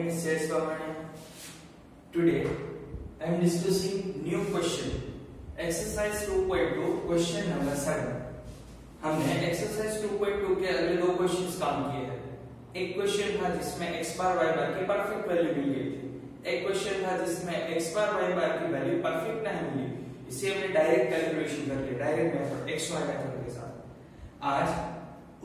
friends, jai Swamani. Today I am discussing new question. Exercise 2.2 question number 7. हमने exercise 2.2 के अगले दो questions काम किए हैं. एक क्वेश्चन था जिसमें x बार y बार की परफेक्ट वैल्यू मिल गई थी. एक क्वेश्चन था जिसमें x बार y बार की वैल्यू परफेक्ट नहीं मिली. इसे हमने डायरेक्ट कैलकुलेशन कर लिया, डायरेक्ट मेथड xy मेथड के साथ. आज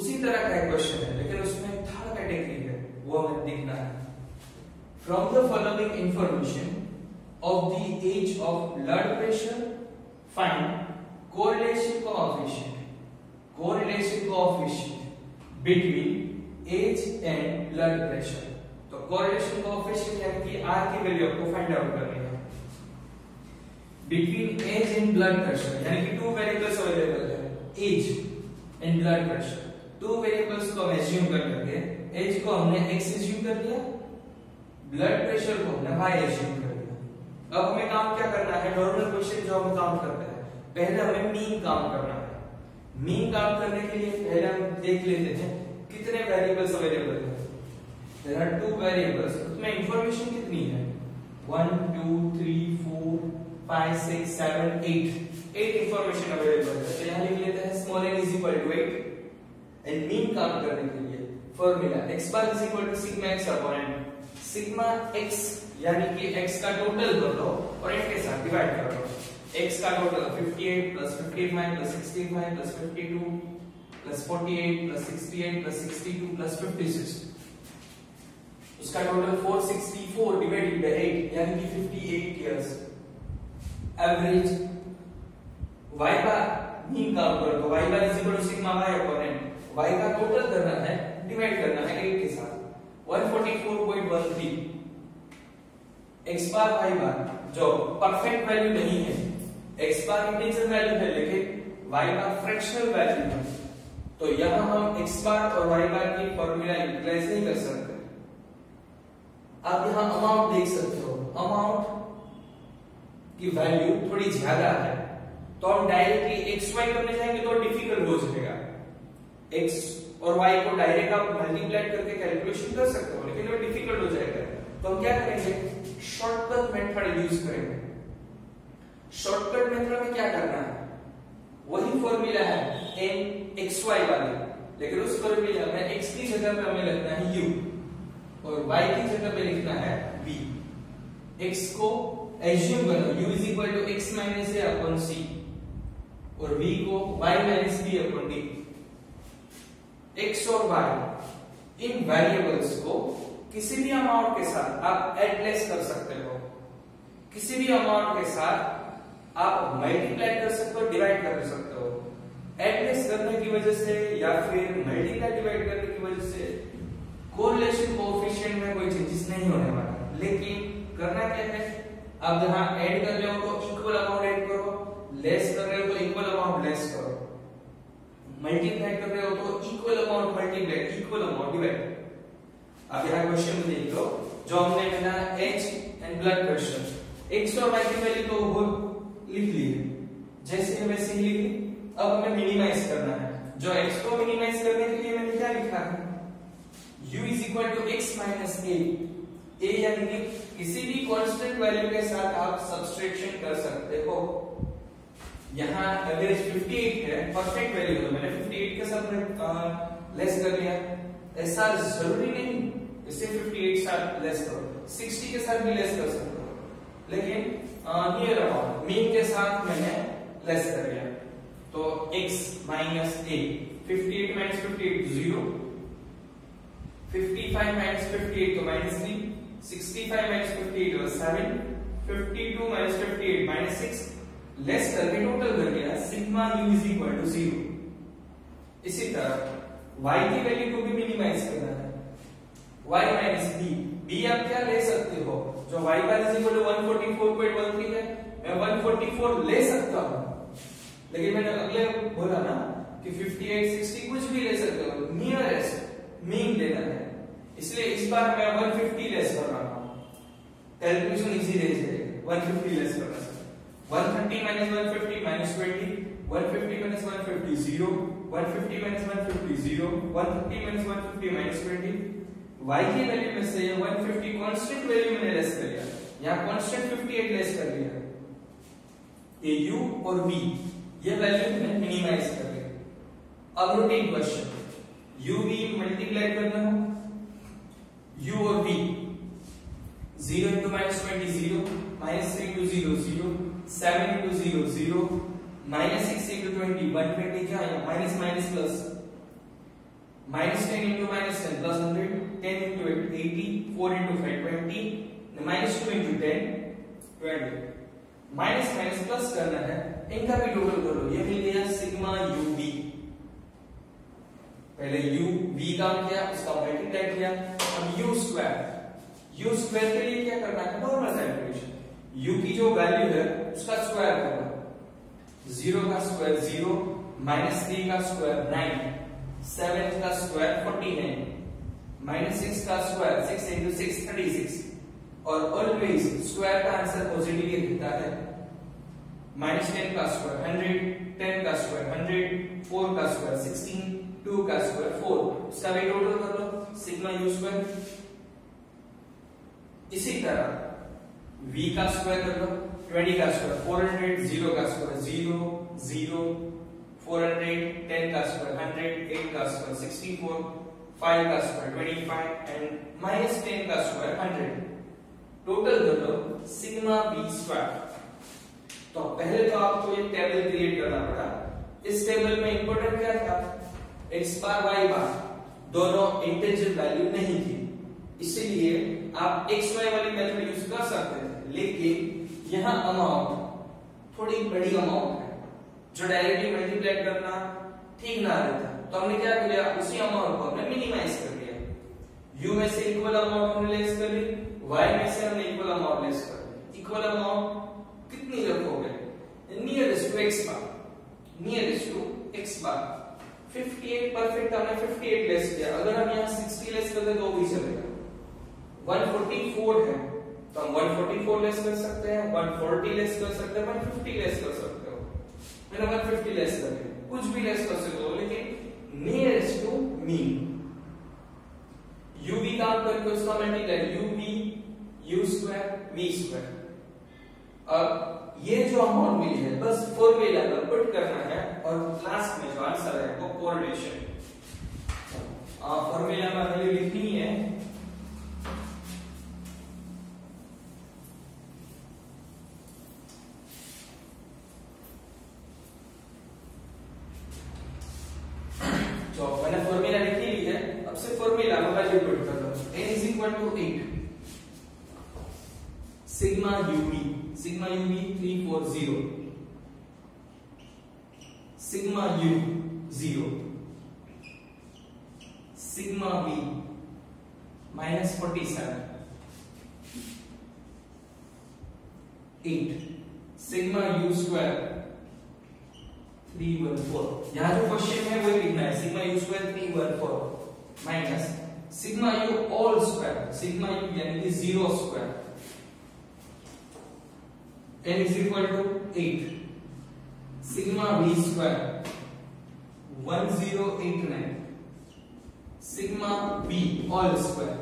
उसी तरह का एक क्वेश्चन है लेकिन उसमें थर्ड कैटेगरी है, वो हमें देखना है. From the following information of the age of blood pressure, find correlation coefficient between age and blood pressure. तो correlation coefficient यानी कि R की वैल्यू आपको फाइंड आउट करनी है. Between age and blood pressure यानी कि two variables अवेलेबल है, age and blood pressure. two variables को हम assume कर लेंगे. age को हमने x assume कर लिया, ब्लड प्रेशर को हमने y assume कर लिया. अब हमें काम क्या करना है? नॉर्मल क्वेश्चन जो हम काम करते हैं, पहले हमें मीन काम करना है. मीन काम करने के लिए पहले हम देख लेते हैं कितने वेरिएबल्स अवेलेबल हैं. There are two variables. उसमें इंफॉर्मेशन कितनी है? 1 2 3 4 5 6 7 8 इंफॉर्मेशन अवेलेबल है. तो यहां लिख लेते हैं small n is equal to 8. And mean काम करने के लिए formula x bar is equal to sigma x upon n. Sigma x यानी कि x का टोटल कर लो और n के साथ डिवाइड कर लो. x का total 58 plus 55 plus 65 plus 52 plus 48 plus 68 plus 62 plus 56. उसका टोटल 464 डिवाइडेड बाय 8 यानी कि 58 years. Average y bar mean काम करो तो y bar is equal to sigma y upon n. y का टोटल करना है, डिवाइड करना है 8 के साथ. 144.13. x बार y बार जो परफेक्ट वैल्यू नहीं है, x बार इंटीजर वैल्यू है लेकिन y बार फ्रैक्शनल वैल्यू है, तो यहां हम x बार और y बार की फार्मूला यूटिलाइज नहीं कर सकते. आप यहां अमाउंट देख सकते हो, अमाउंट की वैल्यू थोड़ी ज्यादा है तो हम डायरेक्टली xy करने जाएंगे तो डिफिकल्ट हो जाएगा. x और y को डायरेक्ट आप मल्टीप्लाई करके कैलकुलेशन कर सकते हो लेकिन वो डिफिकल्ट हो जाएगा. तो हम क्या करेंगे? शॉर्टकट मेथड यूज करेंगे. शॉर्टकट मेथड में क्या करना है? वही फॉर्मूला है n xy वाली, लेकिन उस फॉर्मूला में x की जगह पे हमें लिखना है u और y की जगह पे लिखना है v. x को एज्यूम करो u is equal to x minus a upon c और v को y minus b upon d. x और y इन वेरिएबल्स को किसी भी अमाउंट के साथ आप एडलेस कर सकते हो. किसी भी अमाउंट के साथ आप मल्टीप्लाई कर सकते हो, डिवाइड कर सकते हो. एडलेस करने की वजह से या फिर मल्टीप्लाई डिवाइड करने की वजह से कोरिलेशन कोएफिशिएंट में कोई चेंजेस नहीं होने वाला. लेकिन करना क्या है? अब यहां ऐड कर रहे हो तो इक्वल अमाउंट ऐड करो, लेस कर रहे हो तो इक्वल अमाउंट लेस करो, मल्टीप्लाई कर रहे हो तो equal amount multiply, equal amount divide. अब यहां क्वेश्चन में देख लो जो हमने मिला age and blood pressure. x और y की वैल्यू तो वो लिख ली है, जैसे हमें सी लिखी. अब हमें मिनिमाइज करना है. जो x को मिनिमाइज करने के लिए मैंने क्या लिखा है? u is equal to x minus a. a यानी कि किसी भी कांस्टेंट वैल्यू के साथ आप सब्सट्रैक्शन कर सकते हो. यहाँ एवरेज 58 है, परफेक्ट वैल्यू है, मैंने 58 के साथ लेस कर लिया. ऐसा जरूरी नहीं इसे 58 साथ लेस करो, 60 के साथ भी लेस कर सकते हो, लेकिन नियर अबाउट मीन के साथ मैंने लेस कर लिया. तो x minus a, 58 minus 58 0, 55 minus 58 तो minus 3, 65 minus 58 was 7, 52 minus 58 minus 6. Less करके टोटल कर लिया, sigma u is equal to 0. इसी तरह y की वैल्यू को भी मिनिमाइज करना है. y माइनस b, b आप क्या ले सकते हो? जो y bar is equal to 144.13 है, मैं 144 ले सकता हूं, लेकिन मैंने अगले बोला ना कि 58 60 कुछ भी ले सकते हो, नियरेस्ट मीन लेना है. इसलिए इस बार मैं 150 लेस कर रहा हूं. कैलकुलेशन इजी रह जाएगी. 150 लेस करना है. 130 minus 150 minus 20, 150 minus 150 0, 150 minus 150 0, 150 minus 150 minus 20, y की वैल्यू में से 150 कांस्टेंट वैल्यू मैंने लेस कर लिया, यहाँ कांस्टेंट 58 लेस कर लिया, ये u और v ये वैल्यू मैंने मिनिमाइज कर लिया। अब routine question, u v multiply करना हो, u और v 0 into minus 20 0, minus 3 into 0 0, 7 into 0 0, minus 6 into 20 120 क्या है, minus minus plus, minus 10 into minus 10 plus 100, 10 into 80, 4 into 5 20, minus 2 into 10 20, minus minus plus करना है, इनका भी टोटल करो, ये मिल गया सिग्मा यू वी। पहले यू वी काम किया, उसका मल्टीप्लाई किया, अब यू स्क्वायर के लिए क्या करना है, नॉर्मल कैलकुलेशन, यू की जो वैल्यू है उसका स्क्वायर करना, 0 का स्क्वायर 0, माइनस 3 का स्क्वायर 9, 7 का स्क्वायर 49, माइनस 6 का स्क्वायर 6 into 6 36, और ऑलवेज स्क्वायर का आंसर पॉजिटिव ही दिखता है। माइनस 10 का स्क्वायर 100, 10 का स्क्वायर 100, 4 का स्क्वायर 16, 2 का स्क्वायर 4, इसका भी टोटल कर लो, सिग्मा यू स्क्वायर। इसी तरह v का स्क्वायर कर लो, 20 का स्क्वायर 400, 0 का स्क्वायर 0 0, 400, 10 का स्क्वायर 100, 8 का स्क्वायर 64, 5 का स्क्वायर 25 एंड माइनस 10 का स्क्वायर 100, टोटल कर लो सिग्मा बी स्क्वायर। तो पहले तो आपको ये टेबल क्रिएट करना पड़ा, इस टेबल में इंपॉर्टेंट क्या था, x बार y बार दोनों इंटीजर वैल्यू नहीं थी, इसलिए आप xy वाली मेथड यूज कर सकते थे, लेकिन यहाँ अमाउंट थोड़ी बड़ी अमाउंट है जो डायरेक्टली मल्टीप्लाई करना ठीक ना रहता, तो हमने क्या किया, उसी अमाउंट को हमने मिनिमाइज कर दिया, u में से इक्वल अमाउंट हमने लेस कर ली, y में से हमने इक्वल अमाउंट लेस कर ली। इक्वल अमाउंट कितनी रखोगे, nearest to x bar, nearest to x bar 58 perfect, हमने 58 लेस किया, अगर हम यहाँ 60 लेस कर दे तो भी चलेगा। 144 है तो हम 144 लेस कर सकते हैं, 140 लेस कर सकते हैं, 150 लेस कर सकते हो, मैंने 150 लेस कर दिया, कुछ भी लेस कर सकते हो, लेकिन nearest to mean. u v काम करके उसका multiply, u v u square v square. अब ये जो अमाउंट मिली है बस फॉर्मूला में पुट करना है, और लास्ट में जो आंसर है वो कोरिलेशन, फॉर्मूला में वैल्यू लिखनी है, तो मैंने फॉर्मूला लिख ली है, अब से फॉर्मूला में वैल्यू पुट कर दो, n is equal to 8 sigma u v 340, sigma u 0, sigma b -47, 8 sigma u square 314। यहां जो क्वेश्चन है वही लिखना है, sigma u square 314 minus sigma u all square, sigma u यानी कि 0 square, n is equal to 8 sigma v square 1089 sigma v all square,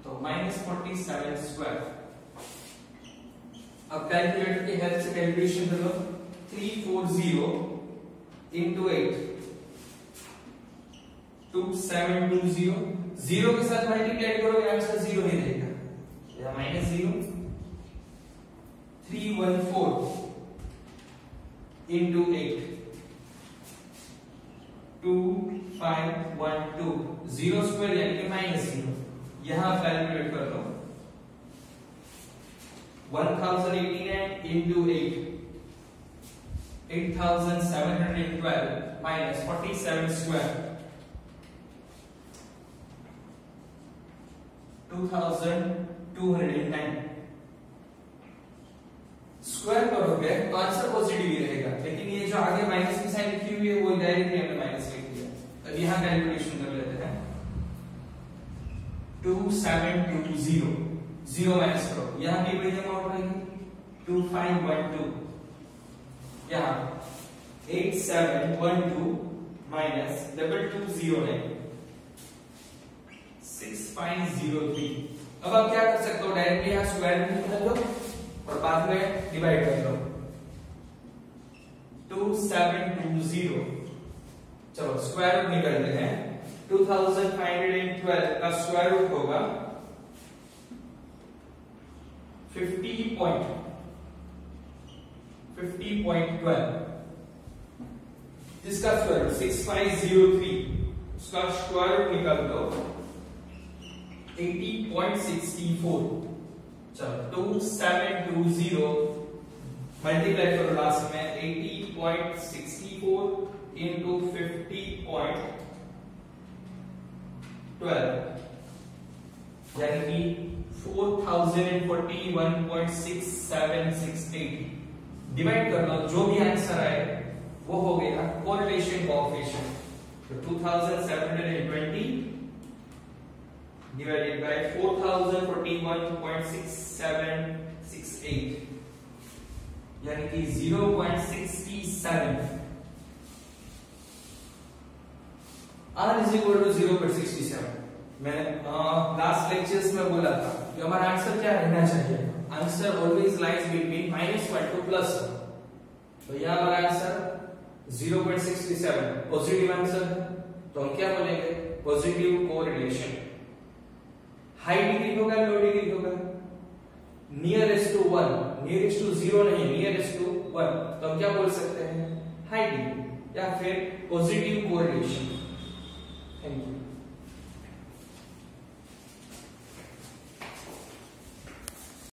तो -47 स्क्वायर। अब कैलकुलेटर की हेल्प से कैलकुलेशन कर लो, 340 into 8 2720, 0 के साथ मल्टीप्लाई करोगे आंसर 0 ही रहेगा, या -0, 314 into 8 2512, 0 स्क्वायर यानी कि -0, यहां कैलकुलेट कर लो, 1089 into 8 8712 minus 47 square 2209। स्क्वायर करोगे तो आंसर पॉजिटिव ही रहेगा, लेकिन ये जो आगे माइनस की साइन लिखी हुई है वो डायरेक्टली हमने माइनस लिख दिया। अब यहां कैलकुलेशन कर लेते हैं, 2720 0 माइनस करो, यहां भी वही अमाउंट रहेगी 2512, यहां 8712 माइनस 2209 6503। अब आप क्या कर सकते हो, डायरेक्टली यहाँ स्क्वायर रूट निकाल लो और बाद में डिवाइड कर लो। 2720, चलो स्क्वायर रूट निकालते हैं। 2512 का स्क्वायर रूट होगा 50.12, जिसका स्क्वायर रूट 6503, उसका स्क्वायर रूट निकाल दो 80.64। चलो 2720 मल्टीप्लाई करो लास्ट में 80.64 इंटू 50.12 यानी कि 4041.6768 डिवाइड कर लो, जो भी आंसर आए वो हो गया कोरिलेशन कोएफिशिएंट। तो 2720 divided by 4041.6768 यानी कि 0.67। R is equal to 0.67। मैंने लास्ट लेक्चर्स में बोला था कि हमारा आंसर क्या रहना चाहिए, answer always lies between -1 to +1। तो यहाँ हमारा आंसर 0.67 पॉजिटिव आंसर है, तो हम क्या बोलेंगे, पॉजिटिव कोरिलेशन। हाई डिग्री होगा लो डिग्री होगा, नियरेस्ट टू 1, नियरेस्ट टू 0 नहीं, नियरेस्ट टू 1, तो हम क्या बोल सकते हैं, हाई डिग्री या फिर पॉजिटिव कोरिलेशन। Thank you.